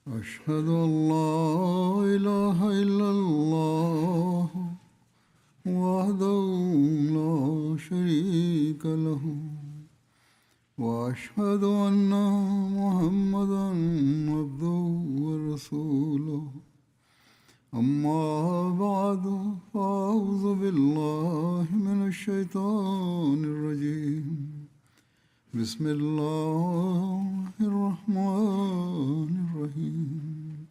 أشهد أن لا إله إلا الله وحده لا شريك له وأشهد أن محمدا عبده ورسوله أما بعد فأعوذ بالله من الشيطان الرجيم بسم الله الرحمن الرحيم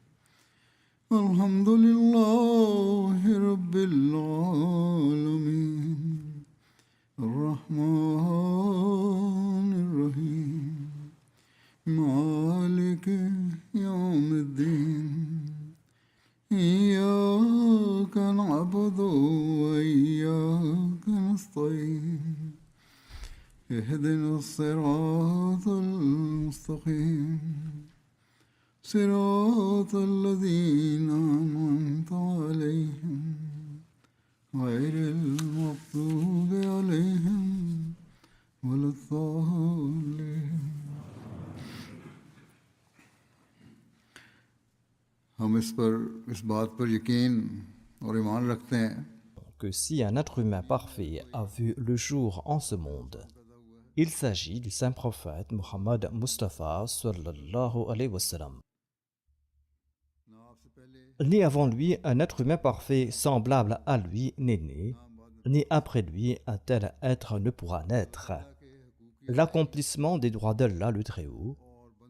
الحمد لله رب العالمين الرحمن الرحيم مالك يوم الدين إياك نعبد وإياك نستعين اهدنا الصراط المستقيم صراط الذين أنعمت عليهم غير المغضوب عليهم ولا الضالين हम इस बात पर यकीन और ईमान रखते हैं que si un être humain parfait a vu le jour en ce monde, il s'agit du saint prophète Muhammad Mustafa sallallahu alayhi wa sallam. Ni avant lui un être humain parfait semblable à lui n'est né, ni après lui un tel être ne pourra naître. L'accomplissement des droits d'Allah le Très-Haut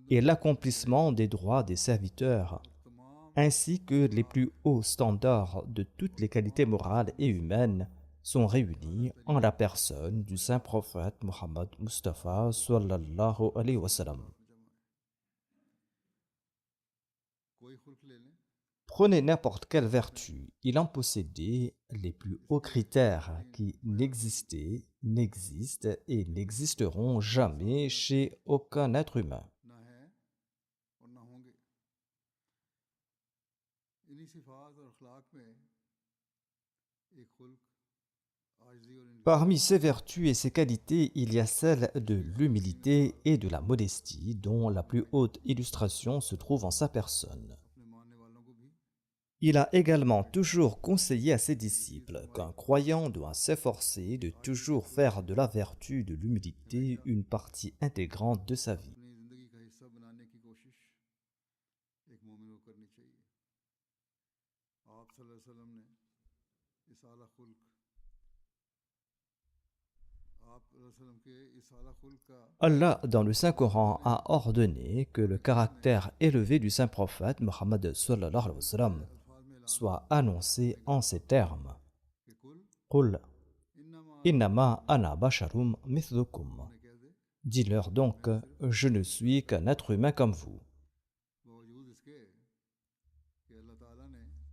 et l'accomplissement des droits des serviteurs, ainsi que les plus hauts standards de toutes les qualités morales et humaines sont réunis en la personne du saint prophète Muhammad Mustafa sallallahu alayhi wa sallam. Prenez n'importe quelle vertu, il en possédait les plus hauts critères qui n'existaient, n'existent et n'existeront jamais chez aucun être humain. Parmi ses vertus et ses qualités, il y a celle de l'humilité et de la modestie, dont la plus haute illustration se trouve en sa personne. Il a également toujours conseillé à ses disciples qu'un croyant doit s'efforcer de toujours faire de la vertu de l'humilité une partie intégrante de sa vie. Allah, dans le Saint-Coran, a ordonné que le caractère élevé du saint prophète Muhammad sallallahu alayhi wa sallam soit annoncé en ces termes. Qul innama ana basharum mithlukum. Dis-leur donc, je ne suis qu'un être humain comme vous.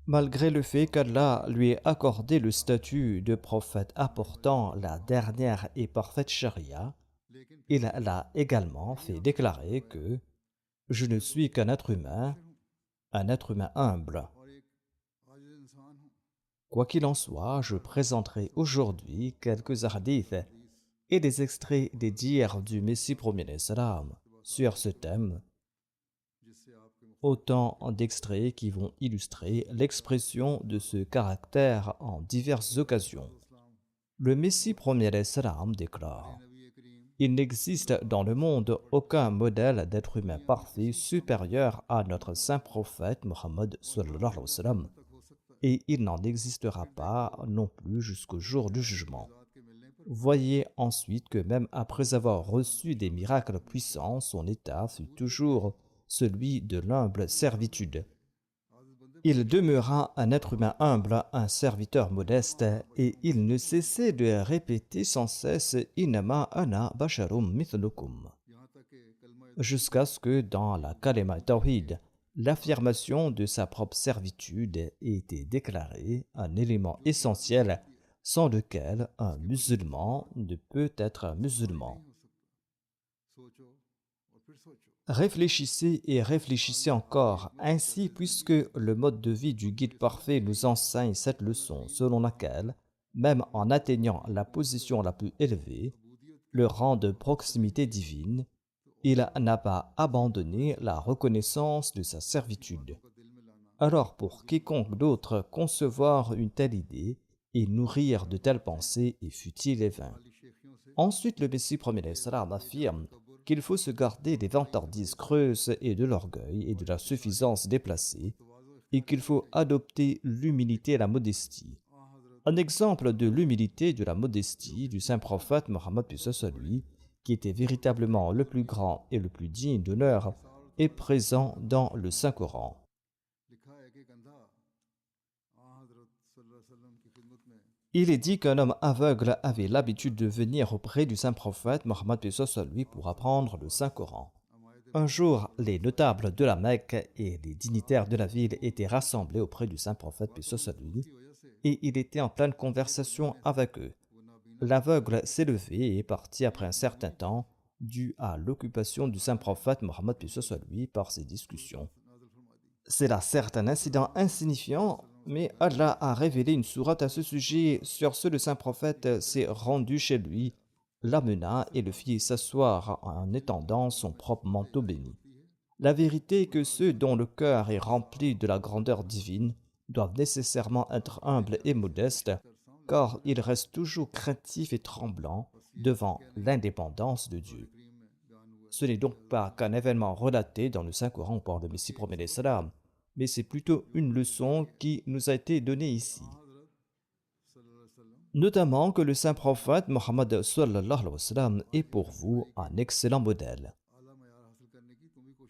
Malgré le fait qu'Allah lui ait accordé le statut de prophète apportant la dernière et parfaite charia, il l'a également fait déclarer que je ne suis qu'un être humain humble. Quoi qu'il en soit, je présenterai aujourd'hui quelques hadiths et des extraits des dires du Messie premier salam sur ce thème, autant d'extraits qui vont illustrer l'expression de ce caractère en diverses occasions. Le Messie premier salam déclare: il n'existe dans le monde aucun modèle d'être humain parfait supérieur à notre saint prophète Muhammad sallallahu alayhi wa sallam, et il n'en existera pas non plus jusqu'au jour du jugement. Voyez ensuite que même après avoir reçu des miracles puissants, son état fut toujours celui de l'humble servitude. Il demeura un être humain humble, un serviteur modeste, et il ne cessait de répéter sans cesse « Innama ana basharum mithlukum » jusqu'à ce que dans la Kalima Tawhid, l'affirmation de sa propre servitude ait été déclarée un élément essentiel sans lequel un musulman ne peut être musulman. Réfléchissez et réfléchissez encore, ainsi puisque le mode de vie du guide parfait nous enseigne cette leçon selon laquelle, même en atteignant la position la plus élevée, le rang de proximité divine, il n'a pas abandonné la reconnaissance de sa servitude. Alors pour quiconque d'autre concevoir une telle idée et nourrir de telles pensées est futile et vain. Ensuite, le Messie premier d'Islam affirme qu'il faut se garder des vantardises creuses et de l'orgueil et de la suffisance déplacée, et qu'il faut adopter l'humilité et la modestie. Un exemple de l'humilité et de la modestie du saint prophète Mohammed lui, qui était véritablement le plus grand et le plus digne d'honneur, est présent dans le Saint-Coran. Il est dit qu'un homme aveugle avait l'habitude de venir auprès du saint prophète Mohammed lui pour apprendre le Saint-Coran. Un jour, les notables de la Mecque et les dignitaires de la ville étaient rassemblés auprès du saint prophète lui, et il était en pleine conversation avec eux. L'aveugle s'est levé et est parti après un certain temps, dû à l'occupation du saint prophète Mohammed lui par ces discussions. C'est là certes un incident insignifiant, mais Allah a révélé une sourate à ce sujet. Sur ce, le saint prophète s'est rendu chez lui, l'amena et le fit s'asseoir en étendant son propre manteau béni. La vérité est que ceux dont le cœur est rempli de la grandeur divine doivent nécessairement être humbles et modestes, car ils restent toujours craintifs et tremblants devant l'indépendance de Dieu. Ce n'est donc pas qu'un événement relaté dans le Saint-Coran par le Messie premier d'Islam, mais c'est plutôt une leçon qui nous a été donnée ici. Notamment que le saint prophète Mohammed est pour vous un excellent modèle.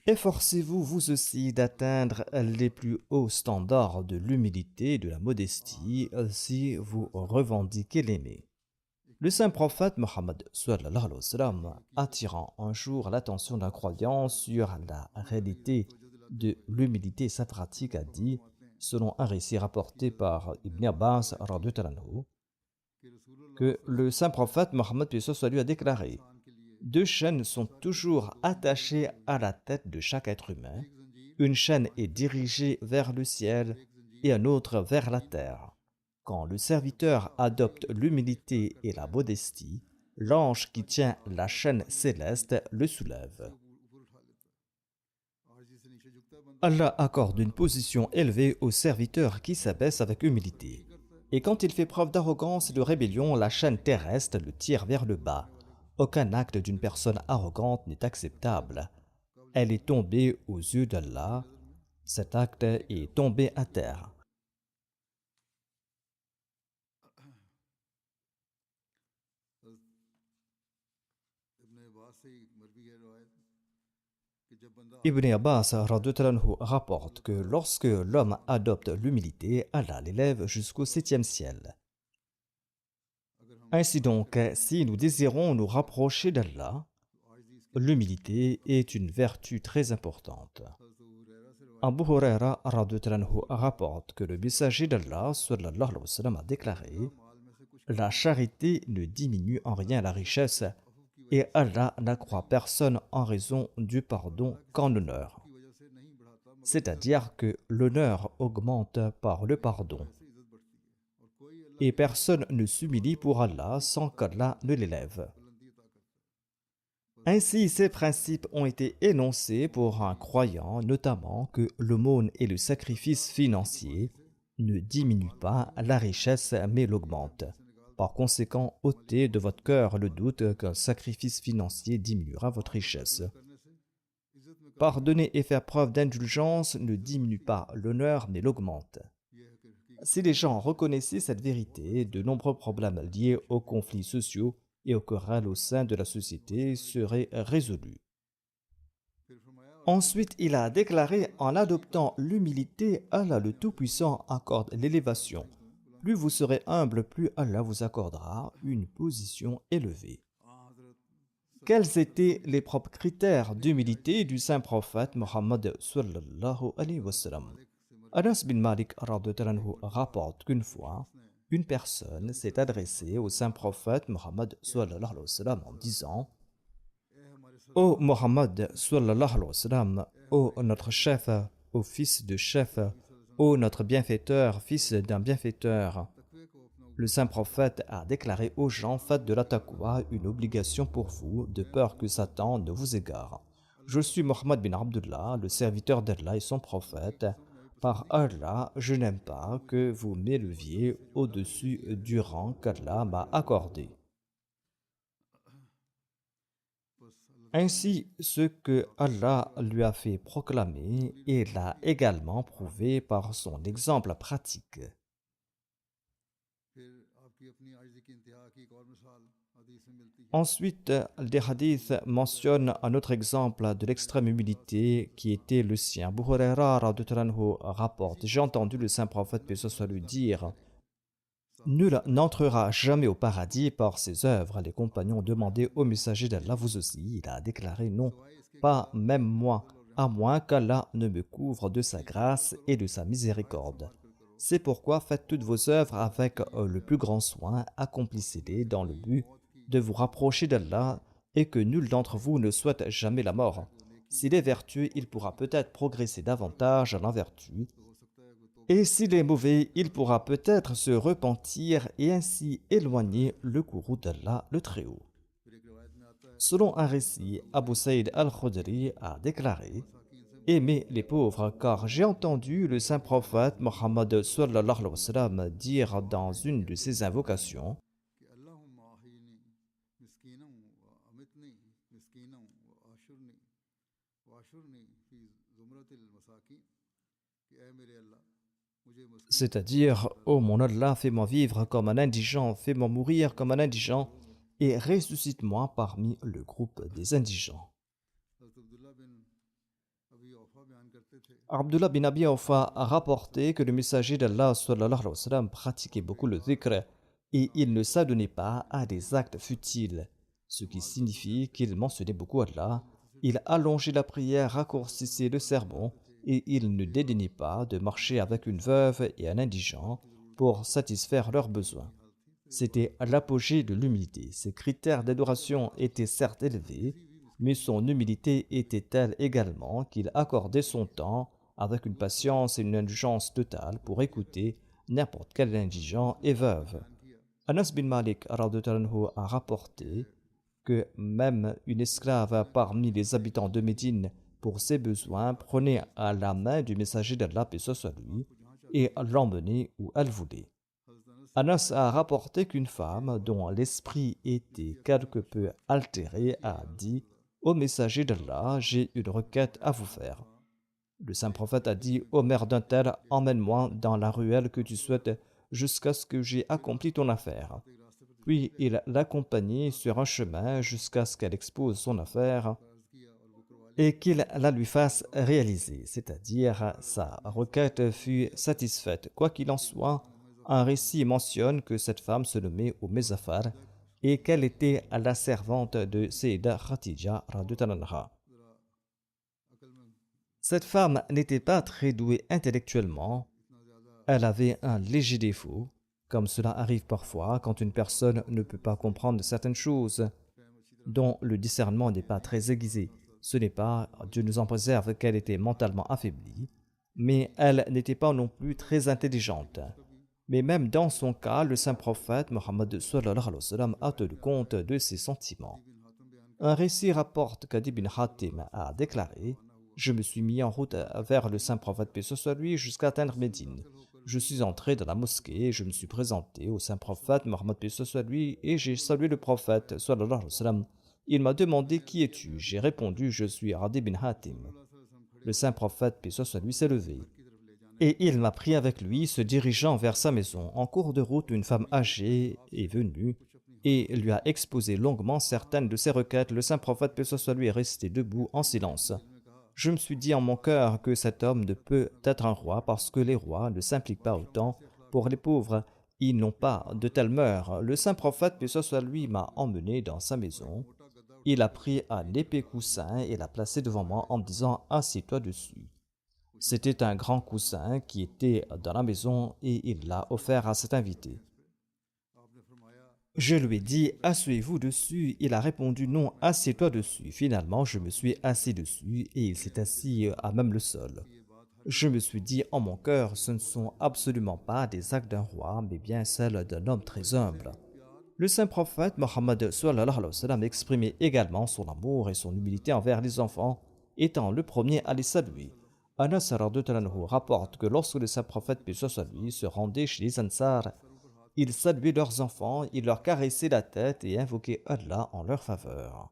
Efforcez-vous vous aussi d'atteindre les plus hauts standards de l'humilité et de la modestie si vous revendiquez l'aimer. Le saint prophète Mohammed attirant un jour l'attention d'un croyant sur la réalité de l'humilité et sa pratique a dit, selon un récit rapporté par Ibn Abbas que le saint prophète Mohammed lui a déclaré: deux chaînes sont toujours attachées à la tête de chaque être humain. Une chaîne est dirigée vers le ciel et une autre vers la terre. Quand le serviteur adopte l'humilité et la modestie, l'ange qui tient la chaîne céleste le soulève. Allah accorde une position élevée au serviteur qui s'abaisse avec humilité. Et quand il fait preuve d'arrogance et de rébellion, la chaîne terrestre le tire vers le bas. Aucun acte d'une personne arrogante n'est acceptable. Elle est tombée aux yeux d'Allah. Cet acte est tombé à terre. Ibn Abbas rapporte que lorsque l'homme adopte l'humilité, Allah l'élève jusqu'au 7e ciel. Ainsi donc, si nous désirons nous rapprocher d'Allah, l'humilité est une vertu très importante. Abu Huraira rapporte que le messager d'Allah a déclaré: la charité ne diminue en rien la richesse, et Allah n'accroît personne en raison du pardon qu'en honneur. C'est-à-dire que l'honneur augmente par le pardon. Et personne ne s'humilie pour Allah sans qu'Allah ne l'élève. Ainsi, ces principes ont été énoncés pour un croyant, notamment que l'aumône et le sacrifice financier ne diminuent pas la richesse mais l'augmentent. Par conséquent, ôtez de votre cœur le doute qu'un sacrifice financier diminuera votre richesse. Pardonner et faire preuve d'indulgence ne diminue pas l'honneur mais l'augmente. Si les gens reconnaissaient cette vérité, de nombreux problèmes liés aux conflits sociaux et aux querelles au sein de la société seraient résolus. Ensuite, il a déclaré: en adoptant l'humilité, Allah le Tout-Puissant accorde l'élévation. Plus vous serez humble, plus Allah vous accordera une position élevée. Quels étaient les propres critères d'humilité du saint prophète Mohammed sallallahu alayhi wa sallam? Anas bin Malik rapporte qu'une fois, une personne s'est adressée au saint prophète Mohammed sallallahu alayhi wa sallam en disant: ô Mohammed sallallahu alayhi wa sallam, ô notre chef, ô fils de chef, ô notre bienfaiteur, fils d'un bienfaiteur, Le saint prophète a déclaré aux gens: faites de la taqwa une obligation pour vous, de peur que Satan ne vous égare. Je suis Mohammed bin Abdullah, le serviteur d'Allah et son prophète. Par Allah, je n'aime pas que vous m'éleviez au-dessus du rang qu'Allah m'a accordé. Ainsi, ce que Allah lui a fait proclamer, il l'a également prouvé par son exemple pratique. Ensuite, les hadiths mentionnent un autre exemple de l'extrême humilité qui était le sien. Abu Huraira radhiyallahu anhu rapporte: j'ai entendu le saint prophète paix soit lui dire: nul n'entrera jamais au paradis par ses œuvres. Les compagnons demandaient au messager d'Allah: vous aussi? Il a déclaré: non, pas même moi, à moins qu'Allah ne me couvre de sa grâce et de sa miséricorde. C'est pourquoi faites toutes vos œuvres avec le plus grand soin, accomplissez-les dans le but de vous rapprocher d'Allah et que nul d'entre vous ne souhaite jamais la mort. S'il est vertueux, il pourra peut-être progresser davantage en vertu, et s'il est mauvais, il pourra peut-être se repentir et ainsi éloigner le courroux d'Allah le Très-Haut. Selon un récit, Abu Saïd al-Khudri a déclaré: aimez les pauvres, car j'ai entendu le saint prophète Mohammed sallallahu alayhi wa sallam dire dans une de ses invocations: c'est-à-dire, ô mon Allah, fais-moi vivre comme un indigent, fais-moi mourir comme un indigent, et ressuscite-moi parmi le groupe des indigents. Abdullah bin Abi Awfa a rapporté que le messager d'Allah sallallahu alayhi wa sallam pratiquait beaucoup le dhikr et il ne s'adonnait pas à des actes futiles, ce qui signifie qu'il mentionnait beaucoup Allah, il allongeait la prière, raccourcissait le sermon et il ne dédaignait pas de marcher avec une veuve et un indigent pour satisfaire leurs besoins. C'était l'apogée de l'humilité. Ses critères d'adoration étaient certes élevés, mais son humilité était telle également qu'il accordait son temps avec une patience et une indulgence totale pour écouter n'importe quel indigent et veuve. Anas bin Malik radhiyallahu anhu a rapporté que même une esclave parmi les habitants de Médine, pour ses besoins, prenait à la main du messager d'Allah, paix soit lui, et l'emmenait où elle voulait. Anas a rapporté qu'une femme dont l'esprit était quelque peu altéré a dit: ô messager d'Allah, j'ai une requête à vous faire. Le saint prophète a dit: ô mère d'un tel, emmène-moi dans la ruelle que tu souhaites jusqu'à ce que j'ai accompli ton affaire. Puis il l'accompagnait sur un chemin jusqu'à ce qu'elle expose son affaire et qu'il la lui fasse réaliser, c'est-à-dire sa requête fut satisfaite. Quoi qu'il en soit, un récit mentionne que cette femme se nommait Muzafar et qu'elle était la servante de Sayyida Khadija radhiyallahu anha. Cette femme n'était pas très douée intellectuellement, elle avait un léger défaut, comme cela arrive parfois quand une personne ne peut pas comprendre certaines choses, dont le discernement n'est pas très aiguisé. Ce n'est pas, Dieu nous en préserve, qu'elle était mentalement affaiblie, mais elle n'était pas non plus très intelligente. Mais même dans son cas, le saint prophète Mohammed sallallahu alayhi wa sallam a tenu compte de ses sentiments. Un récit rapporte qu'Adi bin Hatim a déclaré: je me suis mis en route vers le saint prophète paix soit lui jusqu'à atteindre Médine. Je suis entré dans la mosquée, je me suis présenté au saint prophète Mohammed paix soit lui et j'ai salué le prophète sallallahu alayhi wa sallam. Il m'a demandé: qui es-tu? J'ai répondu: je suis Adi bin Hatim. Le saint prophète paix soit lui s'est levé et il m'a pris avec lui, se dirigeant vers sa maison. En cours de route, une femme âgée est venue et lui a exposé longuement certaines de ses requêtes. Le saint prophète paix soit lui est resté debout en silence. Je me suis dit en mon cœur que cet homme ne peut être un roi parce que les rois ne s'impliquent pas autant pour les pauvres. Ils n'ont pas de telles mœurs. Le saint prophète paix soit lui m'a emmené dans sa maison. Il a pris un épais coussin et l'a placé devant moi en me disant: assieds-toi dessus. C'était un grand coussin qui était dans la maison et il l'a offert à cet invité. Je lui ai dit: asseyez-vous dessus. Il a répondu: non, assieds-toi dessus. Finalement, je me suis assis dessus et il s'est assis à même le sol. Je me suis dit en mon cœur, ce ne sont absolument pas des actes d'un roi, mais bien celles d'un homme très humble. Le saint prophète Mohammed sallallahu alayhi wa sallam exprimait également son amour et son humilité envers les enfants, étant le premier à les saluer. Anas radhiyallahu anhu rapporte que lorsque le saint prophète paix soit sur lui se rendait chez les Ansar, il saluait leurs enfants, il leur caressait la tête et invoquait Allah en leur faveur.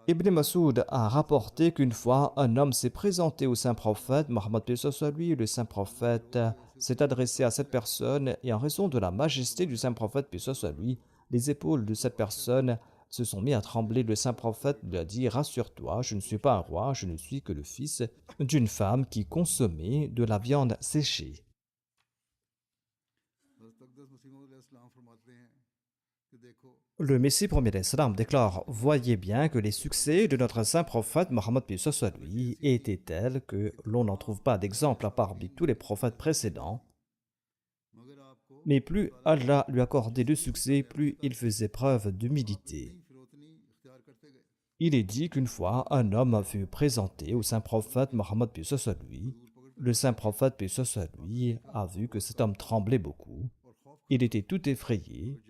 Ibn Masoud a rapporté qu'une fois, un homme s'est présenté au saint prophète, Mohammed paix soit sur lui, le saint prophète s'est adressé à cette personne et en raison de la majesté du saint prophète, paix soit sur lui, les épaules de cette personne se sont mis à trembler. Le saint prophète lui a dit « Rassure-toi, je ne suis pas un roi, je ne suis que le fils d'une femme qui consommait de la viande séchée. » Le Messie premier d'Islam déclare « Voyez bien que les succès de notre saint prophète Mohammed paix soit lui étaient tels que l'on n'en trouve pas d'exemple parmi tous les prophètes précédents. Mais plus Allah lui accordait de succès, plus il faisait preuve d'humilité. » Il est dit qu'une fois, un homme fut présenté au saint prophète Mohammed paix soit lui. Le saint prophète paix soit lui a vu que cet homme tremblait beaucoup. Il était tout effrayé.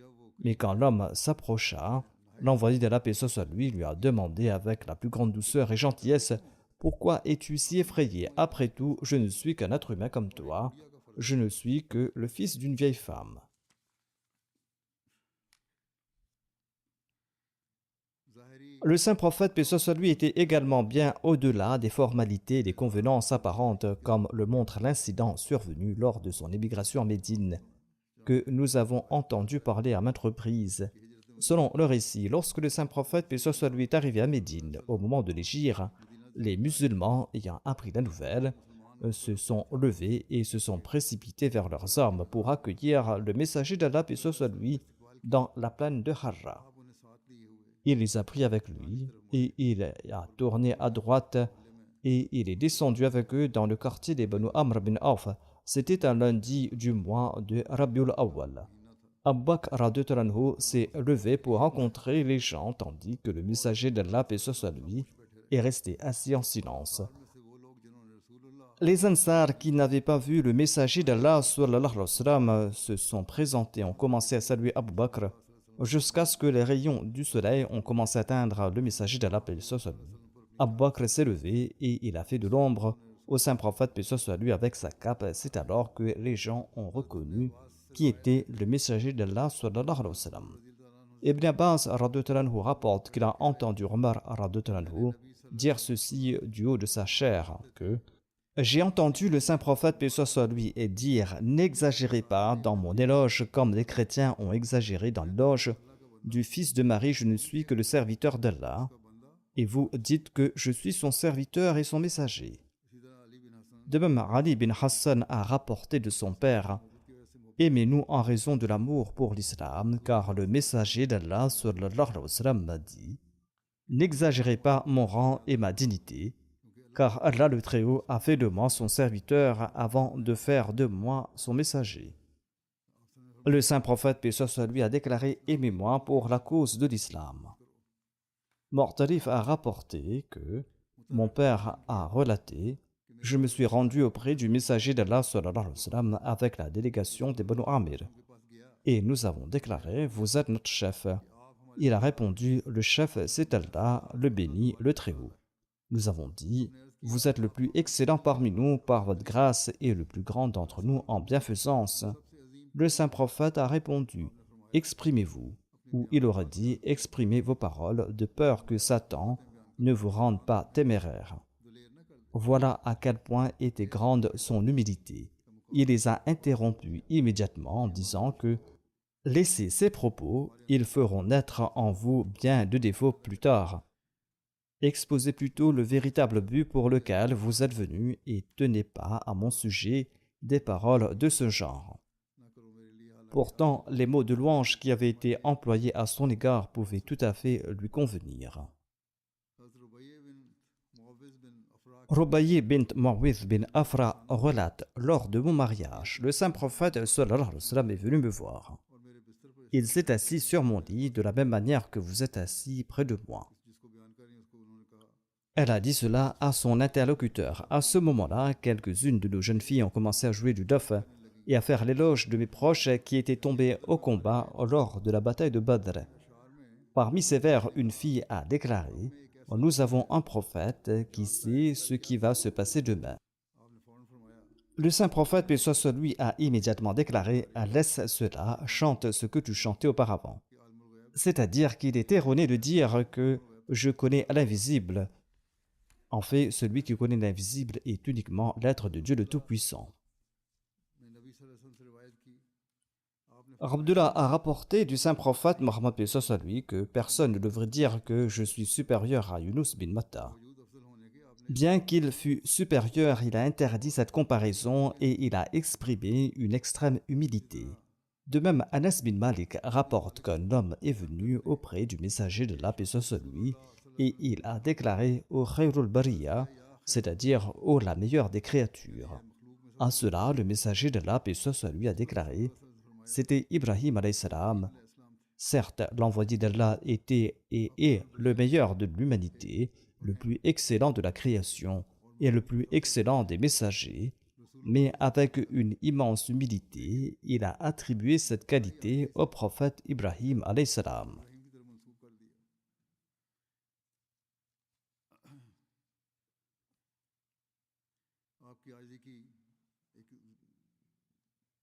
Mais quand l'homme s'approcha, l'envoyé d'Allah paix soit lui a demandé avec la plus grande douceur et gentillesse « Pourquoi es-tu si effrayé? Après tout, je ne suis qu'un être humain comme toi. Je ne suis que le fils d'une vieille femme. » Le saint prophète paix soit lui était également bien au-delà des formalités et des convenances apparentes, comme le montre l'incident survenu lors de son émigration en Médine, que nous avons entendu parler à maintes reprises. Selon le récit, lorsque le saint prophète paix soit lui est arrivé à Médine, au moment de l'hégire, les musulmans ayant appris la nouvelle se sont levés et se sont précipités vers leurs armes pour accueillir le messager d'Allah paix soit lui dans la plaine de Harra. Il les a pris avec lui et il a tourné à droite et il est descendu avec eux dans le quartier des Banu Amr bin Auf. C'était un lundi du mois de Rabiul Awwal. Abu Bakr radhiyallahu anhu s'est levé pour rencontrer les gens tandis que le messager d'Allah paix soit lui est resté assis en silence. Les Ansar qui n'avaient pas vu le messager d'Allah sallallahu alayhi wa sallam se sont présentés, ont commencé à saluer Abu Bakr jusqu'à ce que les rayons du soleil ont commencé à atteindre le messager d'Allah paix soit lui. Abu Bakr s'est levé et il a fait de l'ombre au saint prophète paix soit lui avec sa cape. C'est alors que les gens ont reconnu qui était le messager d'Allah sallallahu alayhi wa sallam. Ibn Abbas radhiyallahu anhu rapporte qu'il a entendu Omar radhiyallahu anhu dire ceci du haut de sa chair que j'ai entendu le saint prophète paix soit lui et dire « N'exagérez pas dans mon éloge comme les chrétiens ont exagéré dans l'éloge du fils de Marie, je ne suis que le serviteur d'Allah. Et vous dites que je suis son serviteur et son messager. » De même, Ali bin Hassan a rapporté de son père « Aimez-nous en raison de l'amour pour l'islam, car le messager d'Allah sallallahu alayhi wa sallam m'a dit « N'exagérez pas mon rang et ma dignité, car Allah le Très-Haut a fait de moi son serviteur avant de faire de moi son messager. » Le saint prophète paix soit lui a déclaré « Aimez-moi pour la cause de l'islam. » Mortarif a rapporté que mon père a relaté « Je me suis rendu auprès du messager d'Allah sallallahu alayhi wa sallam avec la délégation des Banu Amir et nous avons déclaré « Vous êtes notre chef. » Il a répondu « Le chef c'est Allah, le béni, le Très-Haut. » Nous avons dit « Vous êtes le plus excellent parmi nous par votre grâce et le plus grand d'entre nous en bienfaisance. » Le saint prophète a répondu « Exprimez-vous. » Ou il aurait dit « Exprimez vos paroles de peur que Satan ne vous rende pas téméraire. » Voilà à quel point était grande son humilité. Il les a interrompus immédiatement en disant que « Laissez ces propos, ils feront naître en vous bien de défauts plus tard. Exposez plutôt le véritable but pour lequel vous êtes venus et tenez pas à mon sujet des paroles de ce genre. » Pourtant, les mots de louange qui avaient été employés à son égard pouvaient tout à fait lui convenir. Rubayyi bint Mu'awidh bin Afra relate « Lors de mon mariage, le saint prophète sallallahu alayhi wa sallam est venu me voir. Il s'est assis sur mon lit de la même manière que vous êtes assis près de moi. Elle a dit cela à son interlocuteur. À ce moment-là, quelques-unes de nos jeunes filles ont commencé à jouer du daf et à faire l'éloge de mes proches qui étaient tombés au combat lors de la bataille de Badr. Parmi ces vers, une fille a déclaré: Nous avons un prophète qui sait ce qui va se passer demain. Le saint prophète, paix soit sur lui, a immédiatement déclaré: Laisse cela, chante ce que tu chantais auparavant. C'est-à-dire qu'il est erroné de dire que je connais l'invisible. En fait, celui qui connaît l'invisible est uniquement l'être de Dieu le Tout-Puissant. Abdullah a rapporté du saint prophète Mohammed paix soit sur lui que personne ne devrait dire que je suis supérieur à Yunus bin Matta. Bien qu'il fût supérieur, il a interdit cette comparaison et il a exprimé une extrême humilité. De même, Anas bin Malik rapporte qu'un homme est venu auprès du messager de la paix soit sur lui et il a déclaré au Khayrul Bariya, c'est-à-dire au la meilleure des créatures. À cela, le messager de la paix soit sur lui a déclaré: C'était Ibrahim alayhi salam. Certes, l'envoyé d'Allah était et est le meilleur de l'humanité, le plus excellent de la création et le plus excellent des messagers, mais avec une immense humilité, il a attribué cette qualité au prophète Ibrahim alayhi salam.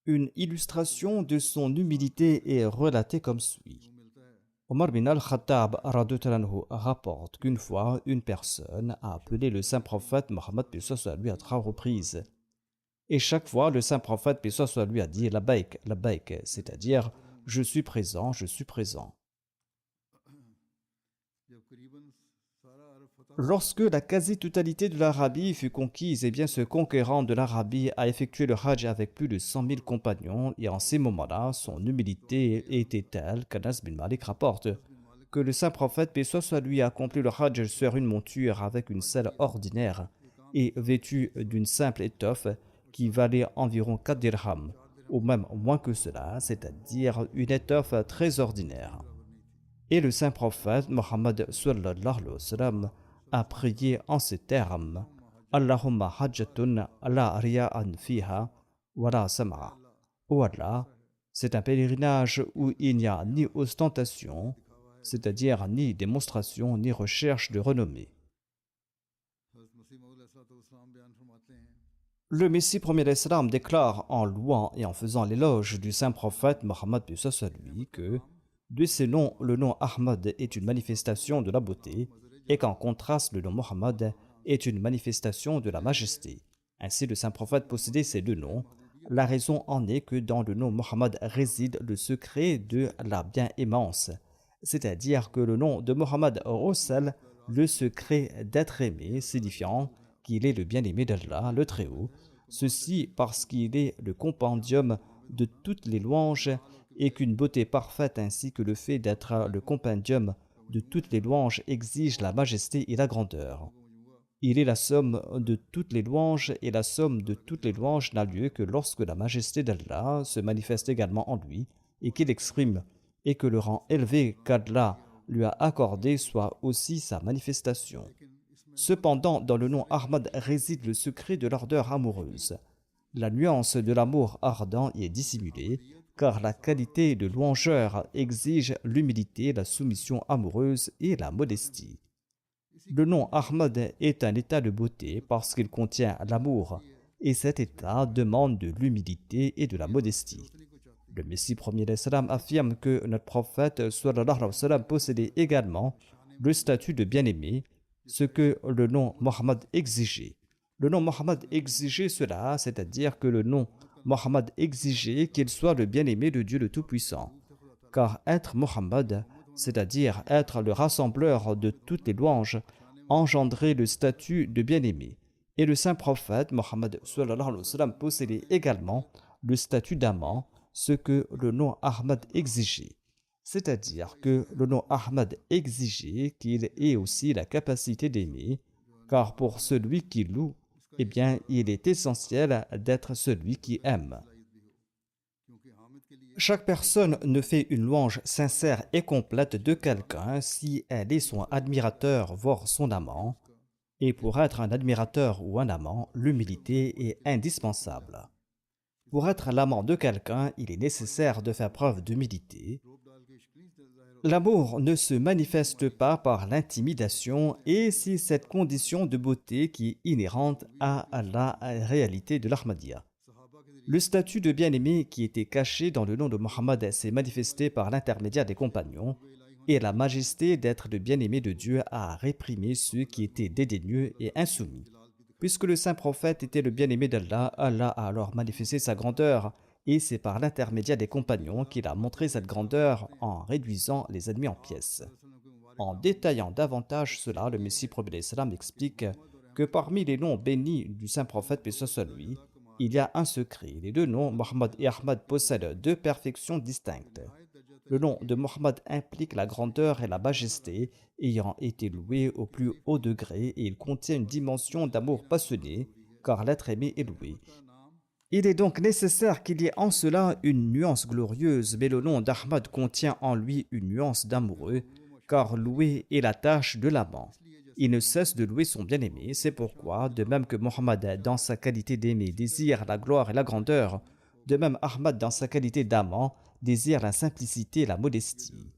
Une illustration de son humilité est relatée comme suit. Omar bin al-Khattab rapporte qu'une fois, une personne a appelé le saint prophète Mohammed paix soit lui à 3 reprises. Et chaque fois, le saint prophète paix soit lui a dit Labbaik, Labbaik, c'est-à-dire je suis présent, je suis présent. Lorsque la quasi-totalité de l'Arabie fut conquise, eh bien ce conquérant de l'Arabie a effectué le Hajj avec plus de 100 000 compagnons et en ces moments-là, son humilité était telle qu'Anas bin Malik rapporte que le saint prophète paix soit lui a accompli le Hajj sur une monture avec une selle ordinaire et vêtu d'une simple étoffe qui valait environ 4 dirhams, ou même moins que cela, c'est-à-dire une étoffe très ordinaire. Et le saint prophète Mohammed sallallahu alayhi wa sallam a prié en ces termes: Allahumma hajjatun la riya'an fiha wa la sam'a. Oh Allah, c'est un pèlerinage où il n'y a ni ostentation, c'est-à-dire ni démonstration, ni recherche de renommée. Le Messie premier d'Islam déclare en louant et en faisant l'éloge du saint prophète Mohammed paix soit sur lui que de ces noms, le nom Ahmad est une manifestation de la beauté et qu'en contraste, le nom Mohammed est une manifestation de la majesté. Ainsi, le saint prophète possédait ces deux noms. La raison en est que dans le nom Mohammed réside le secret de la bien-aimance, c'est-à-dire que le nom de Mohammed recèle le secret d'être aimé, signifiant qu'il est le bien-aimé d'Allah, le Très-Haut. Ceci parce qu'il est le compendium de toutes les louanges et qu'une beauté parfaite ainsi que le fait d'être le compendium de toutes les louanges exige la majesté et la grandeur. Il est la somme de toutes les louanges et la somme de toutes les louanges n'a lieu que lorsque la majesté d'Allah se manifeste également en lui et qu'il exprime et que le rang élevé qu'Allah lui a accordé soit aussi sa manifestation. Cependant, dans le nom Ahmad réside le secret de l'ardeur amoureuse. La nuance de l'amour ardent y est dissimulée, car la qualité de louangeur exige l'humilité, la soumission amoureuse et la modestie. Le nom Ahmad est un état de beauté parce qu'il contient l'amour, et cet état demande de l'humilité et de la modestie. Le Messie premier d'Islam affirme que notre prophète sallallahu alayhi wa sallam possédait également le statut de bien-aimé, ce que le nom Mohammed exigeait. Le nom Mohammed exigeait cela, c'est-à-dire que le nom Mohammed exigeait qu'il soit le bien-aimé de Dieu le Tout-Puissant. Car être Mohammed, c'est-à-dire être le rassembleur de toutes les louanges, engendrait le statut de bien-aimé. Et le saint prophète Mohammed sallallahu alayhi wa sallam possédait également le statut d'amant, ce que le nom Ahmad exigeait. C'est-à-dire que le nom Ahmad exigeait qu'il ait aussi la capacité d'aimer, car pour celui qui loue, eh bien, il est essentiel d'être celui qui aime. Chaque personne ne fait une louange sincère et complète de quelqu'un si elle est son admirateur, voire son amant, Et pour être un admirateur ou un amant, l'humilité est indispensable. Pour être l'amant de quelqu'un, il est nécessaire de faire preuve d'humilité. L'amour ne se manifeste pas par l'intimidation et c'est cette condition de beauté qui est inhérente à la réalité de l'Ahmadiyya. Le statut de bien-aimé qui était caché dans le nom de Mohammed s'est manifesté par l'intermédiaire des compagnons et la majesté d'être le bien-aimé de Dieu a réprimé ceux qui étaient dédaigneux et insoumis. Puisque le saint prophète était le bien-aimé d'Allah, Allah a alors manifesté sa grandeur et c'est par l'intermédiaire des compagnons qu'il a montré cette grandeur en réduisant les ennemis en pièces. En détaillant davantage cela, le Messie prophète l'Islam explique que parmi les noms bénis du saint prophète, paix soit sur lui, il y a un secret. Les deux noms, Mohammed et Ahmad, possèdent deux perfections distinctes. Le nom de Mohammed implique la grandeur et la majesté, ayant été loué au plus haut degré, et il contient une dimension d'amour passionné, car l'être aimé est loué. Il est donc nécessaire qu'il y ait en cela une nuance glorieuse, mais le nom d'Ahmad contient en lui une nuance d'amoureux, car louer est la tâche de l'amant. Il ne cesse de louer son bien-aimé, c'est pourquoi, de même que Mohammed, dans sa qualité d'aimer, désire la gloire et la grandeur, de même Ahmad, dans sa qualité d'amant, désire la simplicité et la modestie.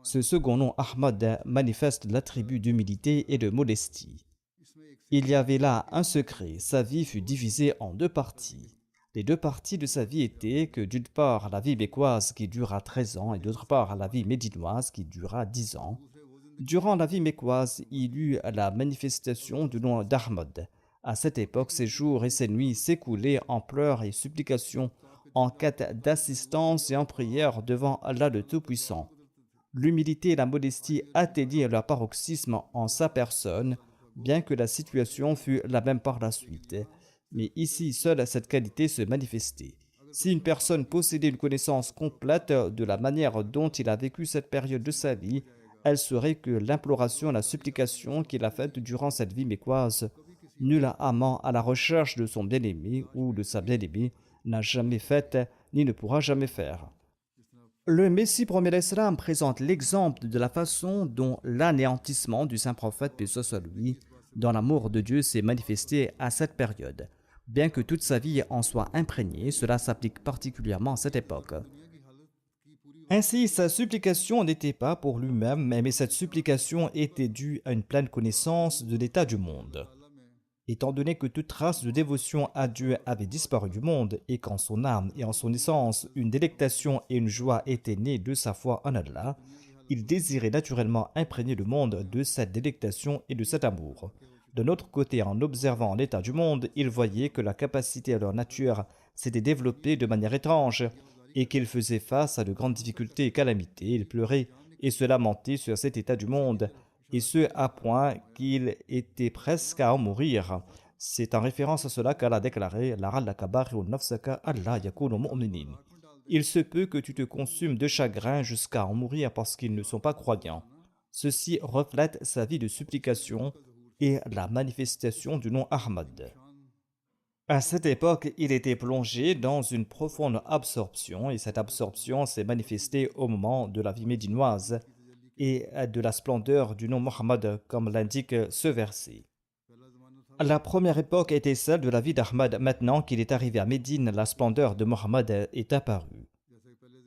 Ce second nom, Ahmad, manifeste l'attribut d'humilité et de modestie. Il y avait là un secret, sa vie fut divisée en deux parties. Les deux parties de sa vie étaient que d'une part la vie mécoise qui dura 13 ans et d'autre part la vie médinoise qui dura 10 ans. Durant la vie mécoise, il eut la manifestation du nom d'Ahmad. À cette époque, ses jours et ses nuits s'écoulaient en pleurs et supplications, en quête d'assistance et en prière devant Allah le Tout-Puissant. L'humilité et la modestie atteignirent leur paroxysme en sa personne, bien que la situation fût la même par la suite. Mais ici, seule cette qualité se manifestait. Si une personne possédait une connaissance complète de la manière dont il a vécu cette période de sa vie, elle saurait que l'imploration et la supplication qu'il a faite durant cette vie mécoise, nul amant à la recherche de son bien-aimé ou de sa bien-aimée n'a jamais faite ni ne pourra jamais faire. Le Messie premier l'Islam présente l'exemple de la façon dont l'anéantissement du saint prophète, paix soit lui, dans l'amour de Dieu s'est manifesté à cette période. Bien que toute sa vie en soit imprégnée, cela s'applique particulièrement à cette époque. Ainsi, sa supplication n'était pas pour lui-même, mais cette supplication était due à une pleine connaissance de l'état du monde. Étant donné que toute trace de dévotion à Dieu avait disparu du monde et qu'en son âme et en son essence, une délectation et une joie étaient nées de sa foi en Allah, il désirait naturellement imprégner le monde de cette délectation et de cet amour. De notre côté, en observant l'état du monde, il voyait que la capacité à leur nature s'était développée de manière étrange et qu'il faisait face à de grandes difficultés et calamités. Il pleurait et se lamentait sur cet état du monde, et ce à point qu'il était presque à en mourir. C'est en référence à cela qu'Allah a déclaré Il se peut que tu te consumes de chagrin jusqu'à en mourir parce qu'ils ne sont pas croyants. Ceci reflète sa vie de supplication et la manifestation du nom Ahmad. À cette époque, il était plongé dans une profonde absorption et cette absorption s'est manifestée au moment de la vie médinoise et de la splendeur du nom Mohammed, comme l'indique ce verset. La première époque était celle de la vie d'Ahmad. Maintenant qu'il est arrivé à Médine, la splendeur de Mohammed est apparue.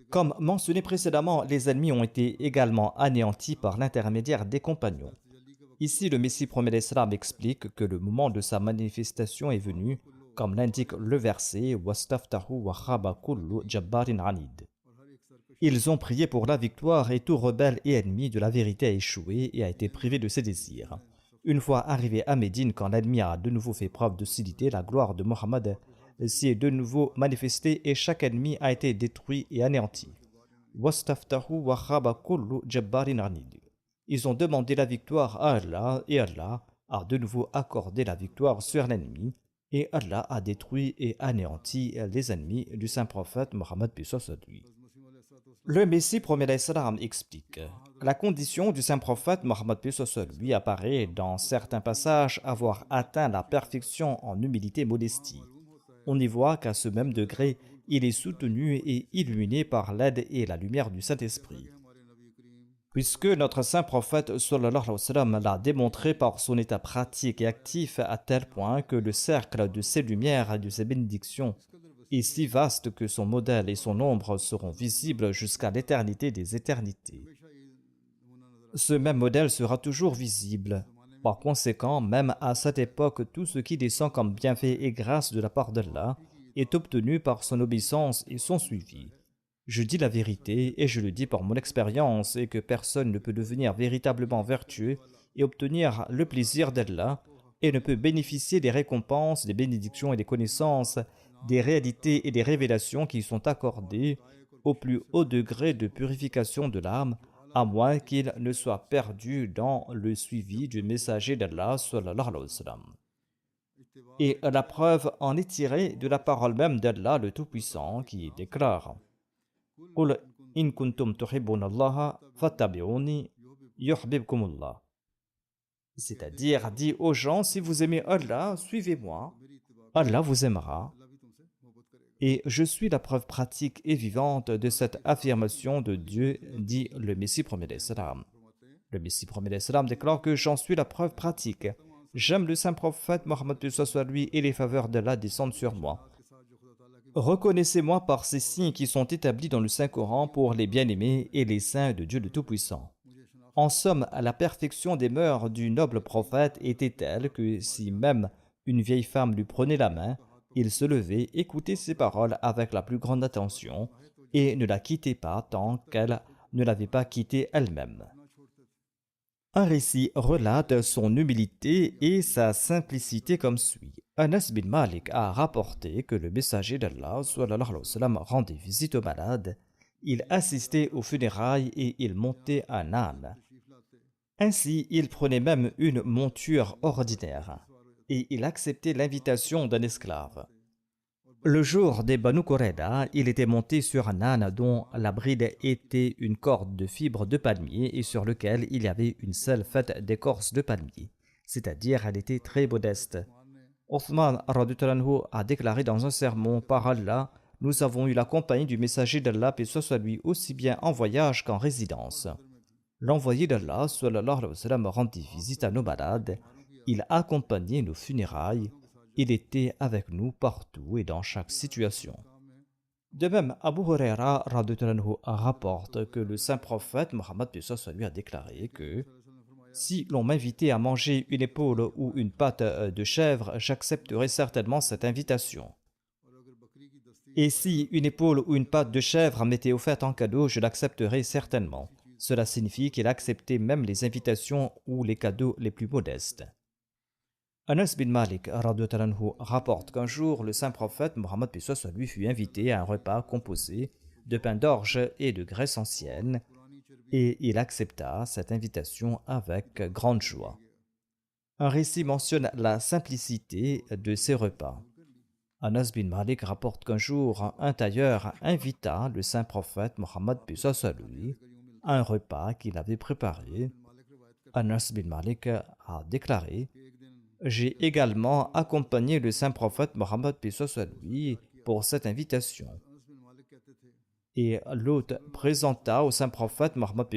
Comme mentionné précédemment, les ennemis ont été également anéantis par l'intermédiaire des compagnons. Ici, le Messie promet l'Islam explique que le moment de sa manifestation est venu, comme l'indique le verset Wastaftahu wa khaba kullu jabbarin anid. Ils ont prié pour la victoire et tout rebelle et ennemi de la vérité a échoué et a été privé de ses désirs. Une fois arrivé à Médine, quand l'ennemi a de nouveau fait preuve de docilité, la gloire de Mohammed s'y est de nouveau manifestée et chaque ennemi a été détruit et anéanti. Wastaftahu wa khaba kullu jabbarin anid. Ils ont demandé la victoire à Allah et Allah a de nouveau accordé la victoire sur l'ennemi et Allah a détruit et anéanti les ennemis du saint prophète Mohammed paix soit sur lui. Le Messie promet l'Islam explique la condition du saint prophète Mohammed paix soit sur lui apparaît dans certains passages avoir atteint la perfection en humilité et modestie. On y voit qu'à ce même degré, il est soutenu et illuminé par l'aide et la lumière du Saint-Esprit. Puisque notre saint prophète sallallahu alayhi wa sallam l'a démontré par son état pratique et actif à tel point que le cercle de ses lumières et de ses bénédictions est si vaste que son modèle et son ombre seront visibles jusqu'à l'éternité des éternités. Ce même modèle sera toujours visible. Par conséquent, même à cette époque, tout ce qui descend comme bienfait et grâce de la part d'Allah est obtenu par son obéissance et son suivi. Je dis la vérité et je le dis par mon expérience et que personne ne peut devenir véritablement vertueux et obtenir le plaisir d'Allah et ne peut bénéficier des récompenses, des bénédictions et des connaissances, des réalités et des révélations qui sont accordées au plus haut degré de purification de l'âme, à moins qu'il ne soit perdu dans le suivi du messager d'Allah sallallahu alayhi wa sallam. Et la preuve en est tirée de la parole même d'Allah le Tout-Puissant qui déclare قُلْ إِن كُنْتُمْ تُحِبُّونَ اللَّهَ فَاتَّبِعُونِي يُحْبِبْكُمُ اللَّهُ. C'est-à-dire, dis aux gens, si vous aimez Allah, suivez-moi, Allah vous aimera. Et je suis la preuve pratique et vivante de cette affirmation de Dieu, dit le Messie premier d'Islam. Le Messie premier d'Islam déclare que j'en suis la preuve pratique. J'aime le saint prophète Mohammed soit lui et les faveurs d'Allah descendent sur moi. Reconnaissez-moi par ces signes qui sont établis dans le Saint-Coran pour les bien-aimés et les saints de Dieu le Tout-Puissant. En somme, la perfection des mœurs du noble prophète était telle que si même une vieille femme lui prenait la main, il se levait, écoutait ses paroles avec la plus grande attention et ne la quittait pas tant qu'elle ne l'avait pas quittée elle-même. Un récit relate son humilité et sa simplicité comme suit. Anas bin Malik a rapporté que le messager d'Allah sallallahu alayhi wa sallam rendait visite aux malades, il assistait aux funérailles et il montait un âne. Ainsi, il prenait même une monture ordinaire et il acceptait l'invitation d'un esclave. Le jour des Banu Qurayda, il était monté sur un âne dont la bride était une corde de fibres de palmier et sur lequel il y avait une selle faite d'écorce de palmier, c'est-à-dire elle était très modeste. Othman a déclaré dans un sermon, par Allah, nous avons eu la compagnie du messager d'Allah, paix soit lui, aussi bien en voyage qu'en résidence. L'envoyé d'Allah, sallallahu alayhi wa sallam, rendit visite à nos malades, il accompagnait nos funérailles, il était avec nous partout et dans chaque situation. De même, Abu Huraira rapporte que le saint prophète Mohammed lui a déclaré que si l'on m'invitait à manger une épaule ou une patte de chèvre, j'accepterais certainement cette invitation. Et si une épaule ou une patte de chèvre m'était offerte en cadeau, je l'accepterais certainement. Cela signifie qu'il acceptait même les invitations ou les cadeaux les plus modestes. Anas bin Malik rapporte qu'un jour, le saint prophète Mohammed lui fut invité à un repas composé de pain d'orge et de graisse ancienne, et il accepta cette invitation avec grande joie. Un récit mentionne la simplicité de ces repas. Anas bin Malik rapporte qu'un jour, un tailleur invita le saint prophète Mohammed lui à un repas qu'il avait préparé. Anas bin Malik a déclaré: j'ai également accompagné le saint prophète Mohammed lui pour cette invitation. Et l'hôte présenta au saint prophète Mohammed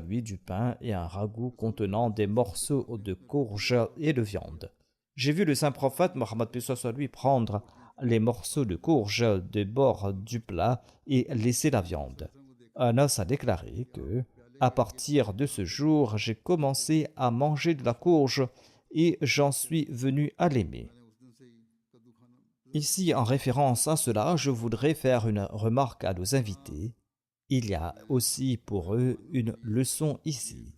lui du pain et un ragoût contenant des morceaux de courge et de viande. J'ai vu le saint prophète Mohammed lui prendre les morceaux de courge des bords du plat et laisser la viande. Anas a déclaré que, à partir de ce jour, j'ai commencé à manger de la courge et j'en suis venu à l'aimer. Ici, en référence à cela, je voudrais faire une remarque à nos invités. Il y a aussi pour eux une leçon ici.